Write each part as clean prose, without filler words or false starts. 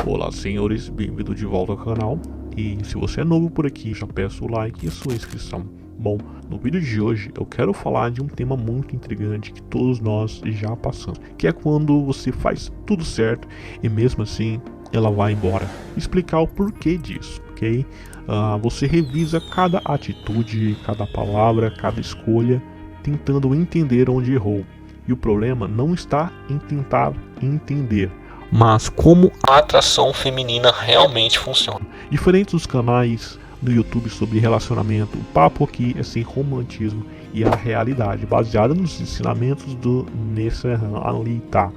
Olá senhores, bem-vindo de volta ao canal. E se você é novo por aqui, já peço o like e a sua inscrição. Bom, no vídeo de hoje eu quero falar de um tema muito intrigante que todos nós já passamos, que é quando você faz tudo certo e mesmo assim ela vai embora. Explicar o porquê disso, ok? Você revisa cada atitude, cada palavra, cada escolha, tentando entender onde errou. E o problema não está em tentar entender, mas como a atração feminina realmente funciona. Diferente dos canais do YouTube sobre relacionamento, o papo aqui é sem romantismo e a realidade, baseada nos ensinamentos do Nesser Alita.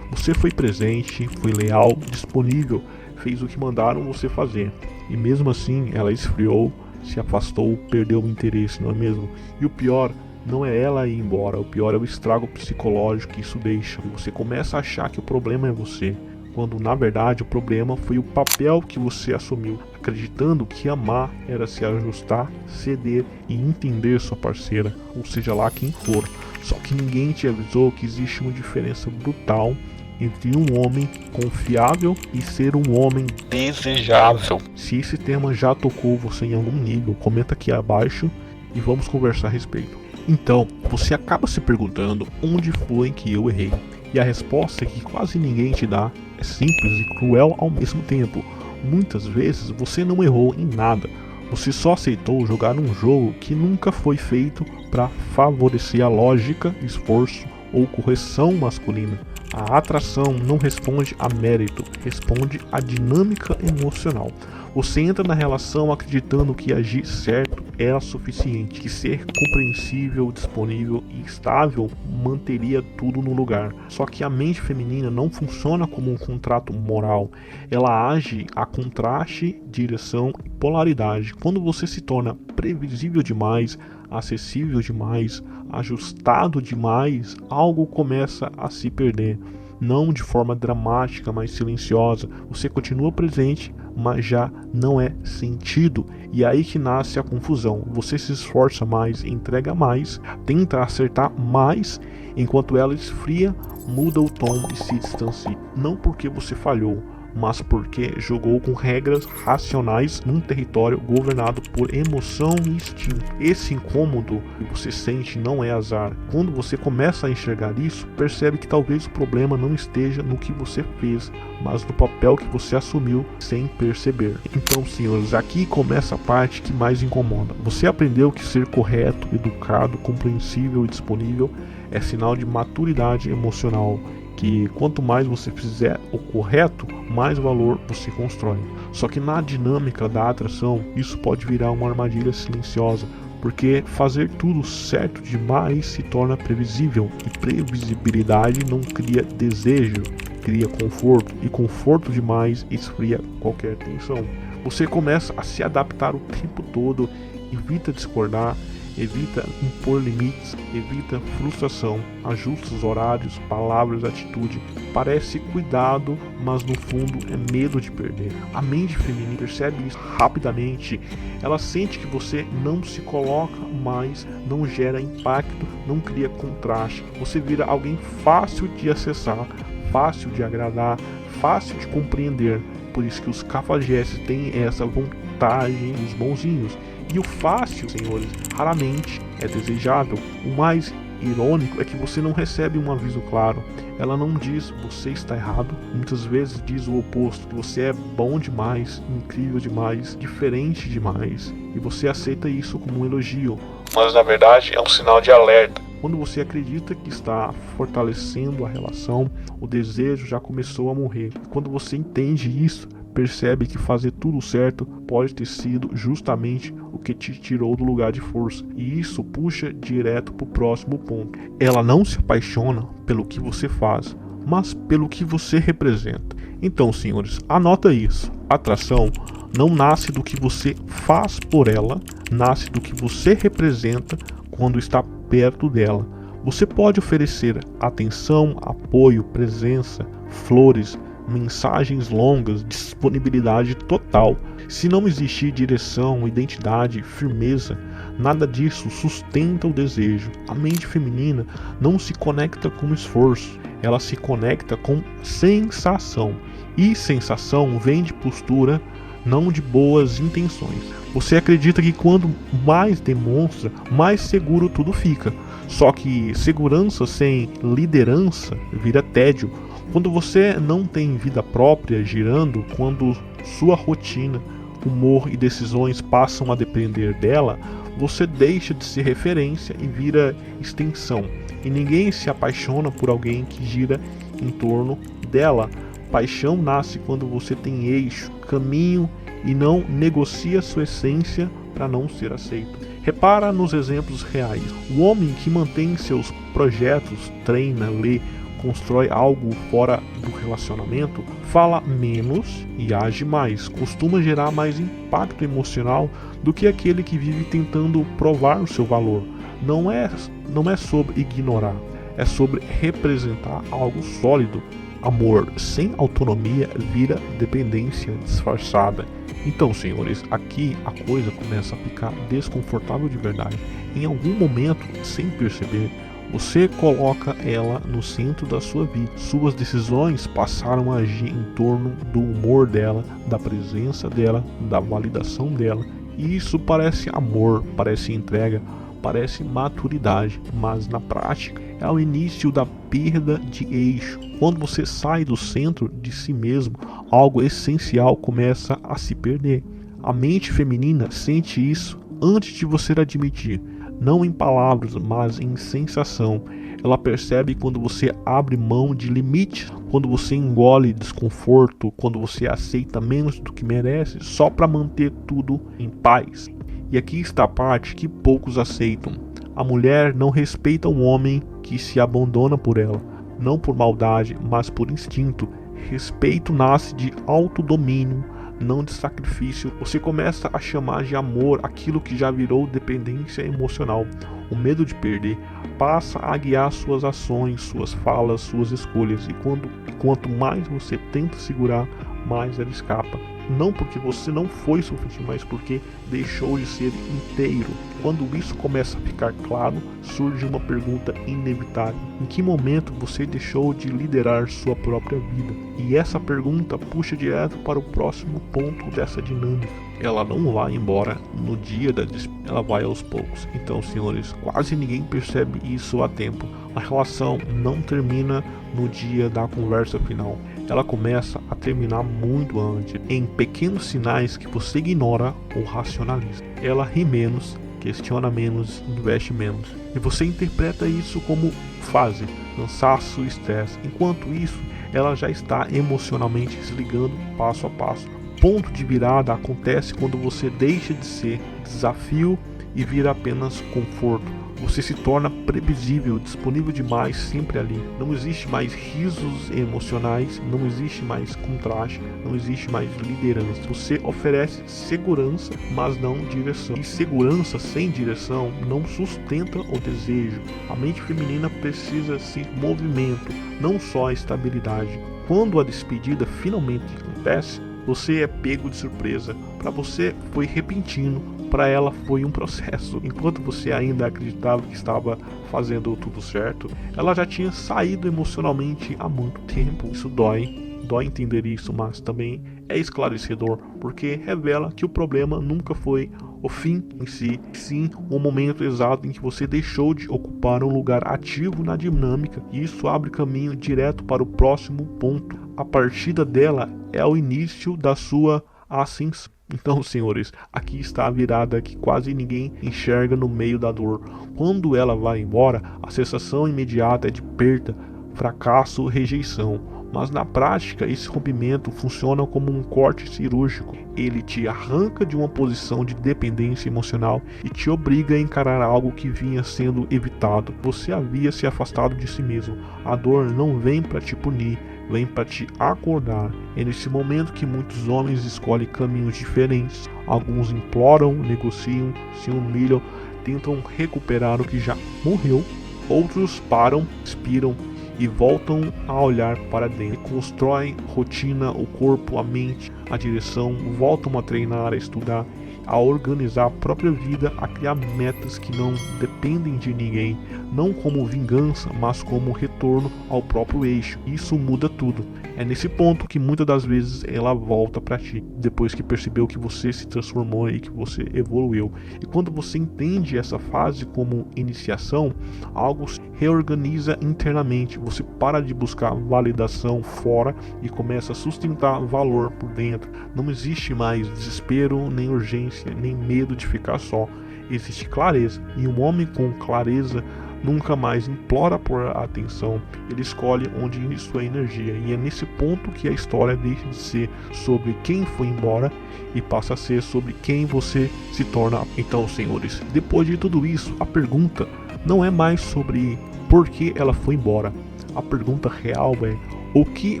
Você foi presente, foi leal, disponível, fez o que mandaram você fazer. E mesmo assim ela esfriou, se afastou, perdeu o interesse, não é mesmo? E o pior não é ela ir embora, o pior é o estrago psicológico que isso deixa. Você começa a achar que o problema é você, quando na verdade o problema foi o papel que você assumiu, acreditando que amar era se ajustar, ceder e entender sua parceira, ou seja lá quem for. Só que ninguém te avisou que existe uma diferença brutal entre um homem confiável e ser um homem desejável. Se esse tema já tocou você em algum nível, comenta aqui abaixo e vamos conversar a respeito. Então, você acaba se perguntando onde foi que eu errei. E a resposta que quase ninguém te dá é simples e cruel ao mesmo tempo. Muitas vezes você não errou em nada. Você só aceitou jogar um jogo que nunca foi feito para favorecer a lógica, esforço ou correção masculina. A atração não responde a mérito, responde a dinâmica emocional. Você entra na relação acreditando que agir certo era suficiente, que ser compreensível, disponível e estável manteria tudo no lugar. Só que a mente feminina não funciona como um contrato moral. Ela age a contraste, direção e polaridade. Quando você se torna previsível demais, acessível demais, ajustado demais, algo começa a se perder. Não de forma dramática, mas silenciosa. Você continua presente, mas já não é sentido. E aí que nasce a confusão. Você se esforça mais, entrega mais, tenta acertar mais, enquanto ela esfria, muda o tom e se distancia. Não porque você falhou, mas porque jogou com regras racionais num território governado por emoção e instinto. Esse incômodo que você sente não é azar. Quando você começa a enxergar isso, percebe que talvez o problema não esteja no que você fez, mas no papel que você assumiu sem perceber. Então, senhores, aqui começa a parte que mais incomoda. Você aprendeu que ser correto, educado, compreensível e disponível é sinal de maturidade emocional, que quanto mais você fizer o correto, mais valor você constrói. Só que na dinâmica da atração, isso pode virar uma armadilha silenciosa, porque fazer tudo certo demais se torna previsível, e previsibilidade não cria desejo, cria conforto, e conforto demais esfria qualquer tensão. Você começa a se adaptar o tempo todo, evita discordar, evita impor limites, evita frustração, ajusta os horários, palavras, atitude. Parece cuidado, mas no fundo é medo de perder. A mente feminina percebe isso rapidamente. Ela sente que você não se coloca mais, não gera impacto, não cria contraste. Você vira alguém fácil de acessar, fácil de agradar, fácil de compreender. Por isso que os cafajestes têm essa vantagem dos bonzinhos. E o fácil, senhores, raramente é desejável. O mais irônico é que você não recebe um aviso claro. Ela não diz você está errado, muitas vezes diz o oposto, que você é bom demais, incrível demais, diferente demais. E você aceita isso como um elogio, mas na verdade é um sinal de alerta. Quando você acredita que está fortalecendo a relação, o desejo já começou a morrer. Quando você entende isso, percebe que fazer tudo certo pode ter sido justamente o que te tirou do lugar de força. E isso puxa direto para o próximo ponto. Ela não se apaixona pelo que você faz, mas pelo que você representa. Então, senhores, anota isso. Atração não nasce do que você faz por ela, nasce do que você representa quando está perto dela. Você pode oferecer atenção, apoio, presença, flores, mensagens longas, disponibilidade total. Se não existir direção, identidade, firmeza, nada disso sustenta o desejo. A mente feminina não se conecta com esforço, ela se conecta com sensação. E sensação vem de postura, não de boas intenções. Você acredita que quando mais demonstra, mais seguro tudo fica. Só que segurança sem liderança vira tédio. Quando você não tem vida própria girando, quando sua rotina, humor e decisões passam a depender dela, você deixa de ser referência e vira extensão. E ninguém se apaixona por alguém que gira em torno dela. Paixão nasce quando você tem eixo, caminho e não negocia sua essência para não ser aceito. Repara nos exemplos reais. O homem que mantém seus projetos, treina, lê, constrói algo fora do relacionamento, fala menos e age mais, costuma gerar mais impacto emocional do que aquele que vive tentando provar o seu valor. Não é sobre ignorar, é sobre representar algo sólido. Amor sem autonomia vira dependência disfarçada. Então, senhores, aqui a coisa começa a ficar desconfortável de verdade. Em algum momento, sem perceber, você coloca ela no centro da sua vida. Suas decisões passaram a agir em torno do humor dela, da presença dela, da validação dela. E isso parece amor, parece entrega, parece maturidade, mas na prática é o início da perda de eixo. Quando você sai do centro de si mesmo, algo essencial começa a se perder. A mente feminina sente isso antes de você admitir, não em palavras, mas em sensação. Ela percebe quando você abre mão de limites, quando você engole desconforto, quando você aceita menos do que merece só para manter tudo em paz. E aqui está a parte que poucos aceitam. A mulher não respeita um homem que se abandona por ela, não por maldade, mas por instinto. Respeito nasce de autodomínio, não de sacrifício. Você começa a chamar de amor aquilo que já virou dependência emocional. O medo de perder passa a guiar suas ações, suas falas, suas escolhas. E quanto mais você tenta segurar, mais ela escapa. Não porque você não foi suficiente, mas porque deixou de ser inteiro. Quando isso começa a ficar claro, surge uma pergunta inevitável: em que momento você deixou de liderar sua própria vida? E essa pergunta puxa direto para o próximo ponto dessa dinâmica. Ela não vai embora no dia da despedida, ela vai aos poucos. Então, senhores, quase ninguém percebe isso a tempo. A relação não termina no dia da conversa final. Ela começa a terminar muito antes, em pequenos sinais que você ignora ou racionaliza. Ela ri menos, questiona menos, investe menos. E você interpreta isso como fase, cansaço e estresse. Enquanto isso, ela já está emocionalmente desligando passo a passo. Ponto de virada acontece quando você deixa de ser desafio e vira apenas conforto. Você se torna previsível, disponível demais, sempre ali. Não existe mais risos emocionais, não existe mais contraste, não existe mais liderança. Você oferece segurança, mas não direção. E segurança sem direção não sustenta o desejo. A mente feminina precisa de movimento, não só estabilidade. Quando a despedida finalmente acontece, você é pego de surpresa. Para você foi repentino, para ela foi um processo. Enquanto você ainda acreditava que estava fazendo tudo certo, ela já tinha saído emocionalmente há muito tempo. Isso dói entender isso, mas também é esclarecedor, porque revela que o problema nunca foi o fim em si, sim o momento exato em que você deixou de ocupar um lugar ativo na dinâmica, e isso abre caminho direto para o próximo ponto. A partida dela é o início da sua ascensão. Então, senhores, aqui está a virada que quase ninguém enxerga no meio da dor. Quando ela vai embora, a sensação imediata é de perda, fracasso, rejeição. Mas na prática, esse rompimento funciona como um corte cirúrgico. Ele te arranca de uma posição de dependência emocional e te obriga a encarar algo que vinha sendo evitado. Você havia se afastado de si mesmo. A dor não vem para te punir, vem para te acordar. É nesse momento que muitos homens escolhem caminhos diferentes. Alguns imploram, negociam, se humilham, tentam recuperar o que já morreu. Outros param, expiram e voltam a olhar para dentro. Constroem rotina, o corpo, a mente, a direção, voltam a treinar, a estudar, a organizar a própria vida, a criar metas que não dependem de ninguém, não como vingança, mas como retorno ao próprio eixo. Isso muda tudo. É nesse ponto que muitas das vezes ela volta para ti, depois que percebeu que você se transformou e que você evoluiu. E quando você entende essa fase como iniciação, algo se reorganiza internamente. Você para de buscar validação fora e começa a sustentar valor por dentro. Não existe mais desespero, nem urgência, nem medo de ficar só. Existe clareza, e um homem com clareza nunca mais implora por atenção, ele escolhe onde ir sua energia, e é nesse ponto que a história deixa de ser sobre quem foi embora e passa a ser sobre quem você se torna. Então, senhores, depois de tudo isso, a pergunta não é mais sobre por que ela foi embora. A pergunta real é: o que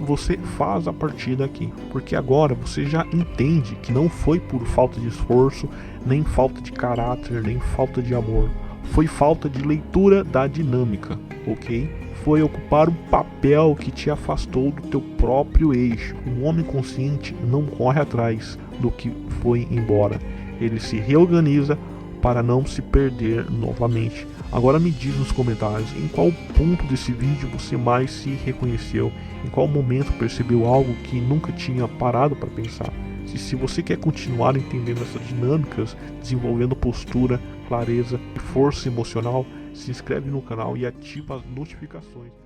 você faz a partir daqui? Porque agora você já entende que não foi por falta de esforço, nem falta de caráter, nem falta de amor. Foi falta de leitura da dinâmica, ok? Foi ocupar um papel que te afastou do teu próprio eixo. Um homem consciente não corre atrás do que foi embora. Ele se reorganiza para não se perder novamente. Agora me diz nos comentários em qual ponto desse vídeo você mais se reconheceu, em qual momento percebeu algo que nunca tinha parado para pensar. Se você quer continuar entendendo essas dinâmicas, desenvolvendo postura, clareza e força emocional, se inscreve no canal e ativa as notificações.